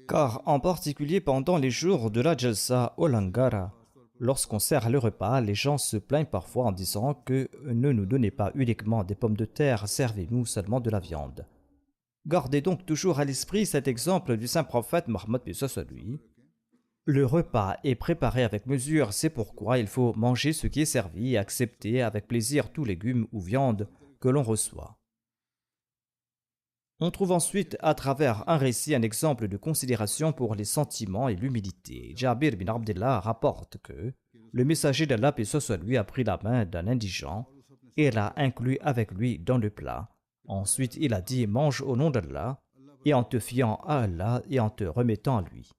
Car en particulier pendant les jours de la Jalsa au Langara, lorsqu'on sert le repas, les gens se plaignent parfois en disant que ne nous donnez pas uniquement des pommes de terre, servez-nous seulement de la viande. Gardez donc toujours à l'esprit cet exemple du saint prophète Mohammed lui. Le repas est préparé avec mesure, c'est pourquoi il faut manger ce qui est servi et accepter avec plaisir tout légume ou viande que l'on reçoit. On trouve ensuite à travers un récit un exemple de considération pour les sentiments et l'humilité. Jabir bin Abdullah rapporte que le messager d'Allah, paix soit lui, a pris la main d'un indigent et l'a inclus avec lui dans le plat. Ensuite, il a dit: mange au nom d'Allah. et en te fiant à Allah et en te remettant à lui.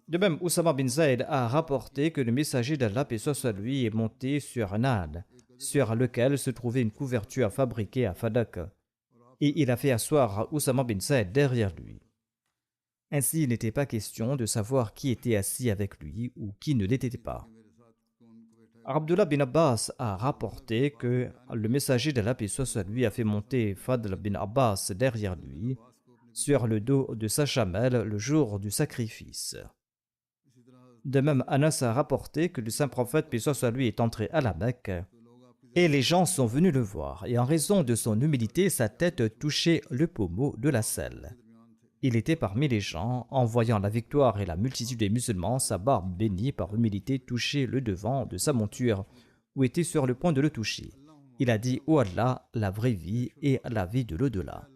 De même, Oussama bin Zayd a rapporté que le messager d'Allah, paix soit sur lui, est monté sur un âne, sur lequel se trouvait une couverture fabriquée à Fadak, et il a fait asseoir Oussama bin Zayd derrière lui. Ainsi, il n'était pas question de savoir qui était assis avec lui ou qui ne l'était pas. Abdullah bin Abbas a rapporté que le messager d'Allah, paix soit sur lui, a fait monter Fadl bin Abbas derrière lui, sur le dos de sa chamelle le jour du sacrifice. De même, Anas a rapporté que le saint prophète, paix soit sur lui, est entré à la Mecque et les gens sont venus le voir, et en raison de son humilité, sa tête touchait le pommeau de la selle. Il était parmi les gens, en voyant la victoire et la multitude des musulmans, sa barbe bénie par humilité touchait le devant de sa monture, ou était sur le point de le toucher. Il a dit: Ô Allah, la vraie vie et la vie de l'au-delà.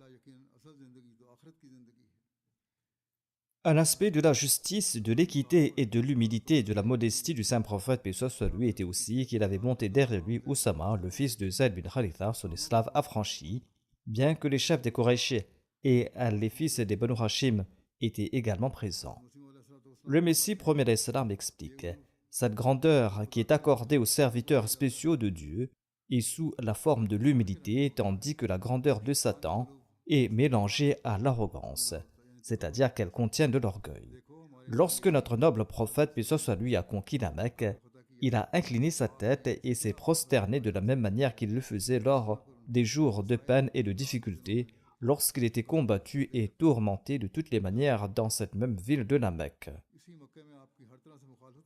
Un aspect de la justice, de l'équité et de l'humilité et de la modestie du saint prophète, paix soit sur lui, était aussi qu'il avait monté derrière lui Oussama, le fils de Zayd bin Haritha, son esclave affranchi, bien que les chefs des Quraysh et les fils des Banu Hashim étaient également présents. Le Messie premier salam explique: cette grandeur qui est accordée aux serviteurs spéciaux de Dieu est sous la forme de l'humilité, tandis que la grandeur de Satan est mélangée à l'arrogance, c'est-à-dire qu'elle contient de l'orgueil. Lorsque notre noble prophète, paix soit sur lui, a conquis la Mecque, il a incliné sa tête et s'est prosterné de la même manière qu'il le faisait lors des jours de peine et de difficulté, lorsqu'il était combattu et tourmenté de toutes les manières dans cette même ville de la Mecque.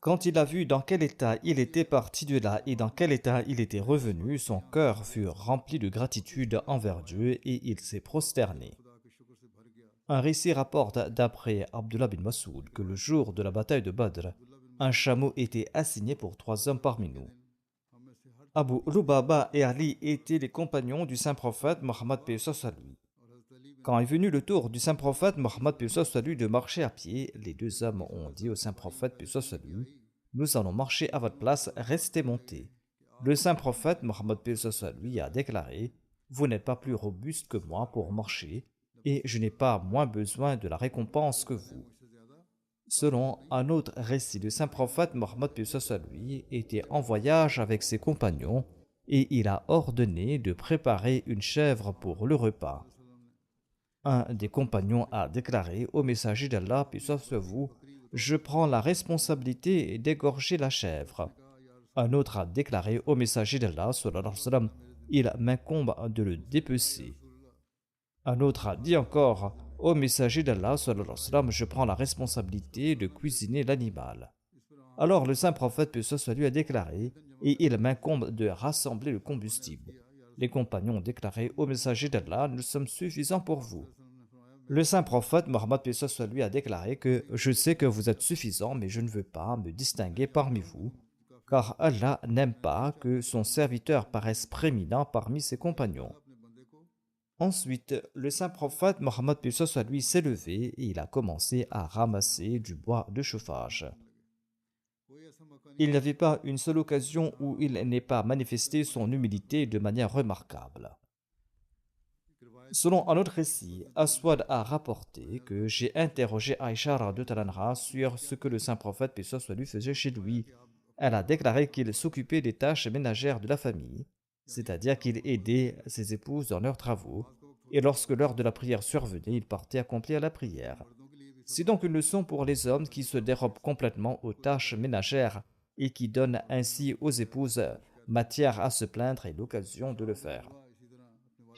Quand il a vu dans quel état il était parti de là et dans quel état il était revenu, son cœur fut rempli de gratitude envers Dieu et il s'est prosterné. Un récit rapporte d'après Abdullah bin Masoud que le jour de la bataille de Badr, un chameau était assigné pour 3 hommes parmi nous. Abu Lubaba et Ali étaient les compagnons du saint prophète Mohammed paix soit sur lui. Quand est venu le tour du saint prophète Mohammed paix soit sur lui de marcher à pied, les 2 hommes ont dit au saint prophète paix soit sur lui: nous allons marcher à votre place, restez montés. Le saint prophète Mohammed paix soit sur lui a déclaré: vous n'êtes pas plus robuste que moi pour marcher, et je n'ai pas moins besoin de la récompense que vous. Selon un autre récit, le saint prophète Mohammed paix soit sur lui était en voyage avec ses compagnons et il a ordonné de préparer une chèvre pour le repas. Un des compagnons a déclaré au messager d'Allah, paix soit sur vous: je prends la responsabilité d'égorger la chèvre. Un autre a déclaré au messager d'Allah, sallallahu alayhi wa sallam: il m'incombe de le dépecer. Un autre a dit encore: ô messager d'Allah, sallallahu alayhi wa sallam, je prends la responsabilité de cuisiner l'animal. Alors le saint prophète, paix soit sur lui, a déclaré: et il m'incombe de rassembler le combustible. Les compagnons ont déclaré: ô messager d'Allah, nous sommes suffisants pour vous. Le saint prophète Mohammed paix soit sur lui a déclaré que je sais que vous êtes suffisants, mais je ne veux pas me distinguer parmi vous, car Allah n'aime pas que son serviteur paraisse prééminent parmi ses compagnons. Ensuite, le saint prophète Mohammed paix soit sur lui s'est levé et il a commencé à ramasser du bois de chauffage. Il n'y avait pas une seule occasion où il n'ait pas manifesté son humilité de manière remarquable. Selon un autre récit, Aswad a rapporté que j'ai interrogé Aïcha radhiyallahu anha sur ce que le saint prophète paix soit sur lui faisait chez lui. Elle a déclaré qu'il s'occupait des tâches ménagères de la famille, c'est-à-dire qu'il aidait ses épouses dans leurs travaux, et lorsque l'heure de la prière survenait, il partait accomplir la prière. C'est donc une leçon pour les hommes qui se dérobent complètement aux tâches ménagères et qui donnent ainsi aux épouses matière à se plaindre et l'occasion de le faire.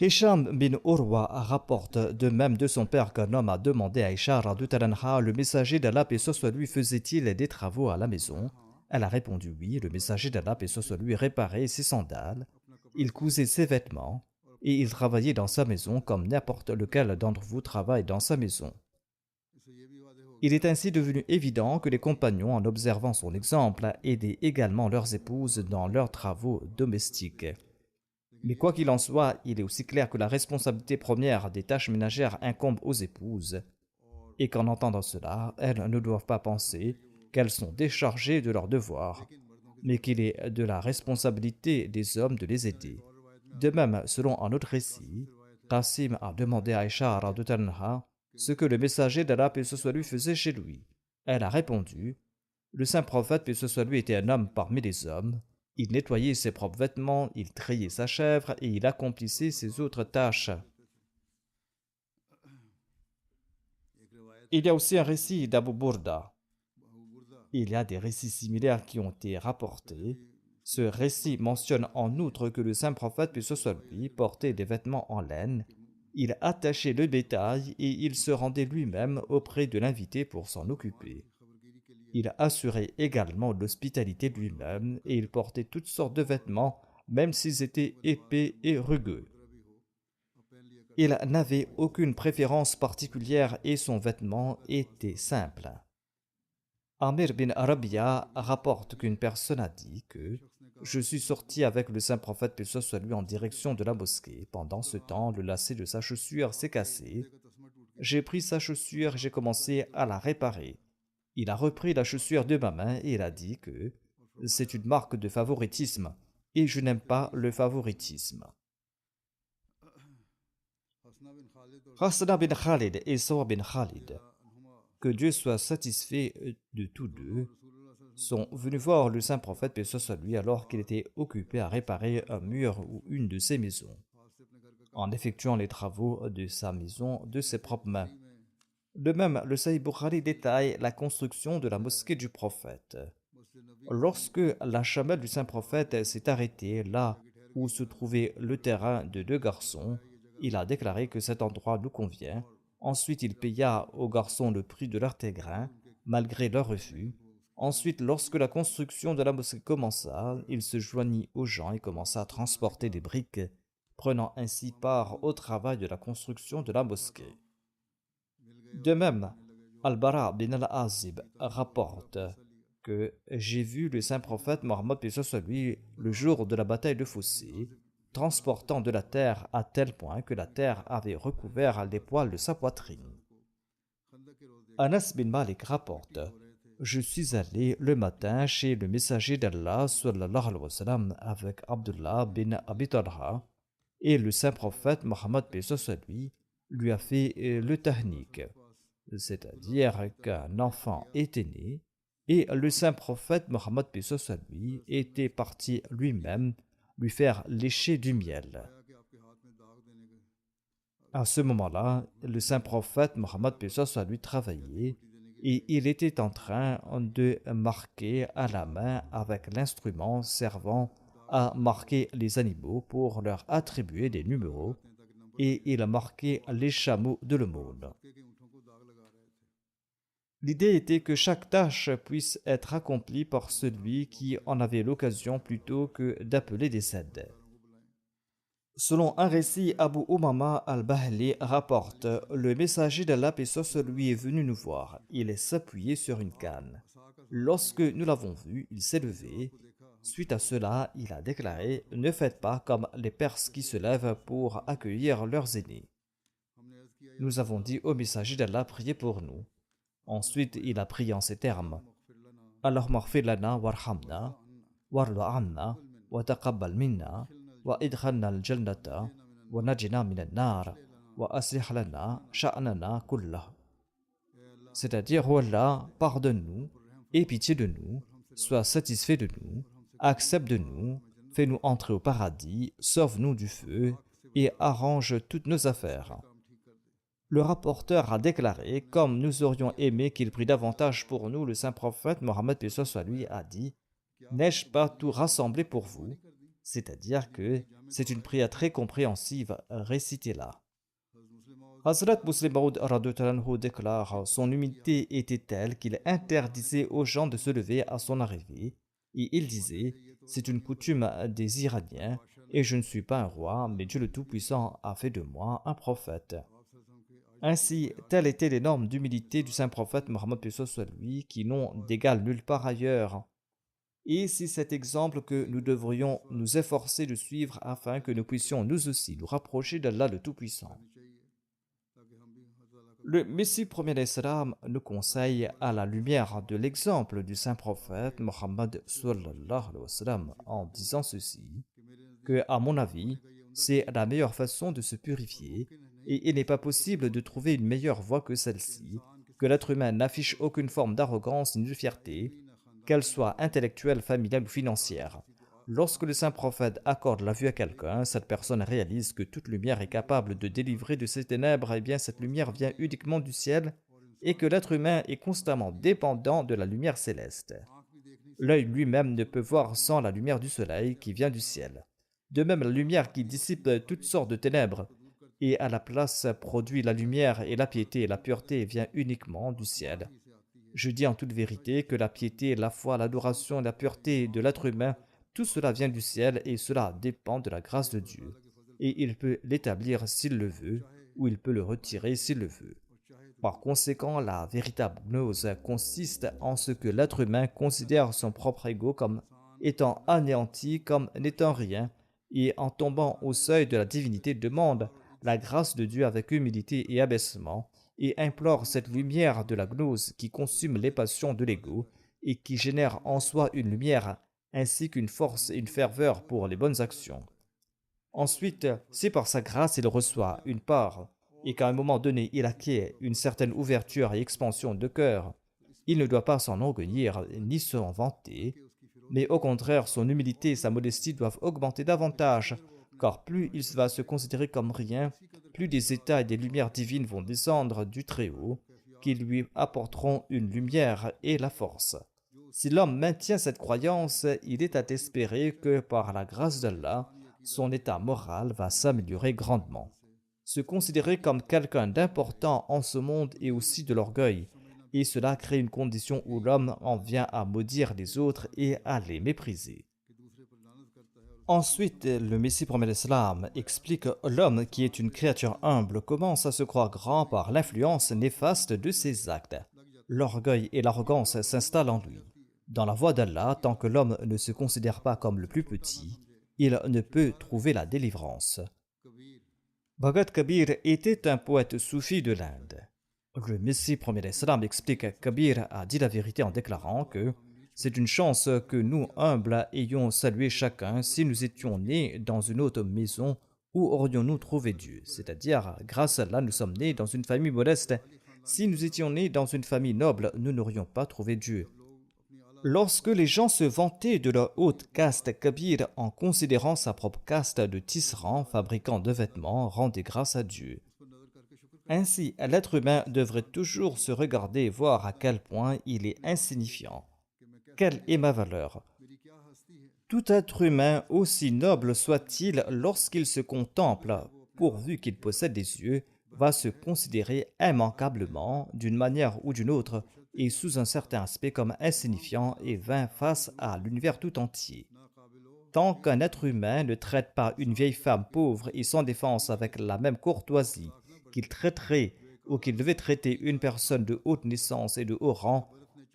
Hisham bin Urwa rapporte de même de son père qu'un homme a demandé à Aïcha radhiyallahu anha: le messager d'Allah paix soit sur lui faisait-il des travaux à la maison? Elle a répondu oui. Le messager d'Allah paix soit sur lui réparait ses sandales, il cousait ses vêtements et il travaillait dans sa maison comme n'importe lequel d'entre vous travaille dans sa maison. Il est ainsi devenu évident que les compagnons, en observant son exemple, aidaient également leurs épouses dans leurs travaux domestiques. Mais quoi qu'il en soit, il est aussi clair que la responsabilité première des tâches ménagères incombe aux épouses, et qu'en entendant cela, elles ne doivent pas penser qu'elles sont déchargées de leurs devoirs, mais qu'il est de la responsabilité des hommes de les aider. De même, selon un autre récit, Qasim a demandé à Aïcha radhiyallahu anha ce que le messager d'Allah paix ce soit lui faisait chez lui. Elle a répondu: le saint prophète paix ce soit lui était un homme parmi les hommes. Il nettoyait ses propres vêtements, il trayait sa chèvre et il accomplissait ses autres tâches. Il y a aussi un récit d'Abu Burda. Il y a des récits similaires qui ont été rapportés. Ce récit mentionne en outre que le saint prophète, paix ce soit lui, portait des vêtements en laine. Il attachait le bétail et il se rendait lui-même auprès de l'invité pour s'en occuper. Il assurait également l'hospitalité de lui-même et il portait toutes sortes de vêtements, même s'ils étaient épais et rugueux. Il n'avait aucune préférence particulière et son vêtement était simple. Amir bin Arabia rapporte qu'une personne a dit que je suis sorti avec le saint prophète paix soit lui en direction de la mosquée. Pendant ce temps, le lacet de sa chaussure s'est cassé. J'ai pris sa chaussure et j'ai commencé à la réparer. Il a repris la chaussure de ma main et il a dit que c'est une marque de favoritisme et je n'aime pas le favoritisme. Hasna bin Khalid et Sawa bin Khalid, que Dieu soit satisfait de tous deux, sont venus voir le saint prophète paix soit lui alors qu'il était occupé à réparer un mur ou une de ses maisons, en effectuant les travaux de sa maison de ses propres mains. De même, le Sahih Bukhari détaille la construction de la mosquée du prophète. Lorsque la chamelle du saint prophète s'est arrêtée là où se trouvait le terrain de deux garçons, il a déclaré que cet endroit nous convient. Ensuite, il paya aux garçons le prix de leur terrain, malgré leur refus. Ensuite, lorsque la construction de la mosquée commença, il se joignit aux gens et commença à transporter des briques, prenant ainsi part au travail de la construction de la mosquée. De même, Al-Bara bin al-Azib rapporte que j'ai vu le saint prophète Mohammed paix soit lui le jour de la bataille de Fossé, transportant de la terre à tel point que la terre avait recouvert les poils de sa poitrine. Anas bin Malik rapporte: je suis allé le matin chez le messager d'Allah sallallahu alayhi wa sallam avec Abdullah bin Abi Talha et le saint prophète Mohammed paix soit lui a fait le tahnik, c'est-à-dire qu'un enfant était né et le saint prophète Mohammed paix soit lui était parti lui-même lui faire lécher du miel. À ce moment-là, le saint prophète Mohammed paix soit lui travaillait et il était en train de marquer à la main avec l'instrument servant à marquer les animaux pour leur attribuer des numéros, et il a marqué les chameaux de l'aumône. L'idée était que chaque tâche puisse être accomplie par celui qui en avait l'occasion plutôt que d'appeler des aides. Selon un récit, Abu Umama al-Bahli rapporte: le messager d'Allah paix soit lui est venu nous voir. Il s'appuyait sur une canne. Lorsque nous l'avons vu, il s'est levé. Suite à cela, il a déclaré: ne faites pas comme les Perses qui se lèvent pour accueillir leurs aînés. Nous avons dit au messager d'Allah: priez pour nous. Ensuite, il a prié en ces termes: Allahumma ighfir lana warhamna warda anna wa taqabbal minna wa idkhalna al-jannata wa najina min an-nar wa aslih lana sha'nana kullah. C'est-à-dire: oh Allah, pardonne-nous, aie pitié de nous, sois satisfait de nous, accepte de nous, fais-nous entrer au paradis, sauve-nous du feu et arrange toutes nos affaires. Le rapporteur a déclaré: comme nous aurions aimé qu'il prît davantage pour nous, le saint prophète Mohammed paix soit lui a dit: n'ai-je pas tout rassemblé pour vous? C'est-à-dire que c'est une prière très compréhensive, récitez-la. Hazrat Muslim Maud radhiyallahu déclare: son humilité était telle qu'il interdisait aux gens de se lever à son arrivée, et il disait: c'est une coutume des Iraniens, et je ne suis pas un roi, mais Dieu le Tout-Puissant a fait de moi un prophète. Ainsi, telles étaient les normes d'humilité du saint prophète Mohammed paix soit lui, qui n'ont d'égal nulle part ailleurs. Et c'est cet exemple que nous devrions nous efforcer de suivre afin que nous puissions nous aussi nous rapprocher d'Allah le Tout-Puissant. Le Messie premier Islam nous conseille, à la lumière de l'exemple du saint prophète Mohammed sallallahu alayhi wa sallam, en disant ceci, que, à mon avis, C'est la meilleure façon de se purifier et il n'est pas possible de trouver une meilleure voie que celle-ci, que l'être humain n'affiche aucune forme d'arrogance ni de fierté, qu'elle soit intellectuelle, familiale ou financière. Lorsque le saint prophète accorde la vue à quelqu'un, cette personne réalise que toute lumière est capable de délivrer de ces ténèbres, et bien cette lumière vient uniquement du ciel, et que l'être humain est constamment dépendant de la lumière céleste. L'œil lui-même ne peut voir sans la lumière du soleil qui vient du ciel. De même, la lumière qui dissipe toutes sortes de ténèbres et à la place produit la lumière et la piété et la pureté vient uniquement du ciel. Je dis en toute vérité que la piété, la foi, l'adoration et la pureté de l'être humain, tout cela vient du ciel et cela dépend de la grâce de Dieu. Et il peut l'établir s'il le veut ou il peut le retirer s'il le veut. Par conséquent, la véritable gnose consiste en ce que l'être humain considère son propre ego comme étant anéanti, comme n'étant rien, et en tombant au seuil de la divinité demande la grâce de Dieu avec humilité et abaissement, et implore cette lumière de la gnose qui consume les passions de l'ego et qui génère en soi une lumière ainsi qu'une force et une ferveur pour les bonnes actions. Ensuite, si par sa grâce il reçoit une part et qu'à un moment donné il acquiert une certaine ouverture et expansion de cœur, il ne doit pas s'enorgueillir ni s'en vanter, mais au contraire son humilité et sa modestie doivent augmenter davantage, car plus il va se considérer comme rien, plus des états et des lumières divines vont descendre du Très-Haut, qui lui apporteront une lumière et la force. Si l'homme maintient cette croyance, il est à espérer que par la grâce d'Allah, son état moral va s'améliorer grandement. Se considérer comme quelqu'un d'important en ce monde est aussi de l'orgueil, et cela crée une condition où l'homme en vient à maudire les autres et à les mépriser. Ensuite, le Messie promet l'Islam explique que l'homme qui est une créature humble commence à se croire grand par l'influence néfaste de ses actes. L'orgueil et l'arrogance s'installent en lui. Dans la voie d'Allah, tant que l'homme ne se considère pas comme le plus petit, il ne peut trouver la délivrance. Bhagat Kabir était un poète soufi de l'Inde. Le Messie premier l'Islam explique que Kabir a dit la vérité en déclarant que c'est une chance que nous, humbles, ayons salué chacun si nous étions nés dans une autre maison où aurions-nous trouvé Dieu. C'est-à-dire, grâce à Allah, nous sommes nés dans une famille modeste. Si nous étions nés dans une famille noble, nous n'aurions pas trouvé Dieu. Lorsque les gens se vantaient de leur haute caste, Kabir, en considérant sa propre caste de tisserand, fabricant de vêtements, rendait grâce à Dieu. Ainsi, l'être humain devrait toujours se regarder et voir à quel point il est insignifiant. Quelle est ma valeur? Tout être humain, aussi noble soit-il, lorsqu'il se contemple, pourvu qu'il possède des yeux, va se considérer immanquablement, d'une manière ou d'une autre, et sous un certain aspect comme insignifiant et vain face à l'univers tout entier. Tant qu'un être humain ne traite pas une vieille femme pauvre et sans défense avec la même courtoisie qu'il traiterait ou qu'il devait traiter une personne de haute naissance et de haut rang,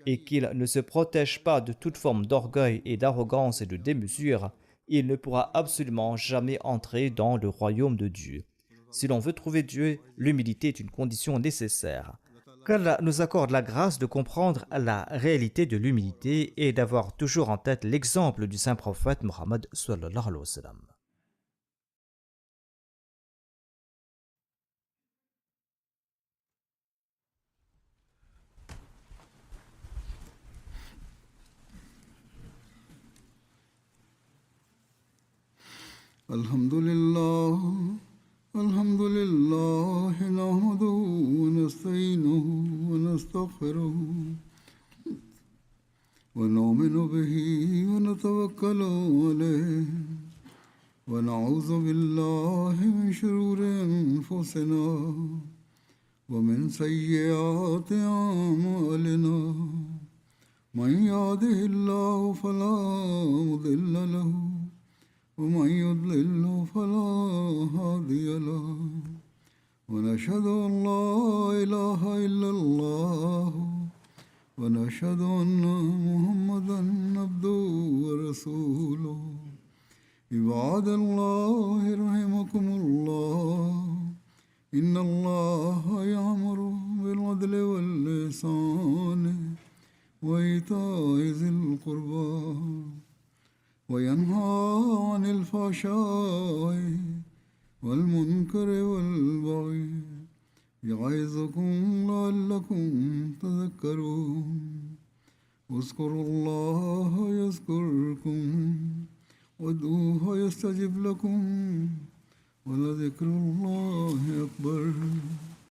et qu'il ne se protège pas de toute forme d'orgueil et d'arrogance et de démesure, il ne pourra absolument jamais entrer dans le royaume de Dieu. Si l'on veut trouver Dieu, l'humilité est une condition nécessaire. Qu'Allah nous accorde la grâce de comprendre la réalité de l'humilité et d'avoir toujours en tête l'exemple du saint prophète Muhammad sallallahu alayhi wa sallam. Alhamdulillah, alhamdulillah, nahmaduhu wa nasta'inuhu wa nastaghfiruhu wa nu'minu bihi wa natawakkalu alayhi wa na'udhu billahi min shururi anfusina wa min sayyiati a'malina. Man yahdihillahu fala mudilla lahu ومن يضلل فلا هادي له ونشهد أن لا إله إلا الله ونشهد أن محمدا عبده ورسوله عباد الله رحمكم الله إن الله يأمر بالعدل والإحسان وإيتاء ذي القربى وينهى عن الفحشاء والمنكر والبغي يعظكم لعلكم تذكرون واذكروا الله يذكركم وادعوه يستجب لكم ولذكر الله أكبر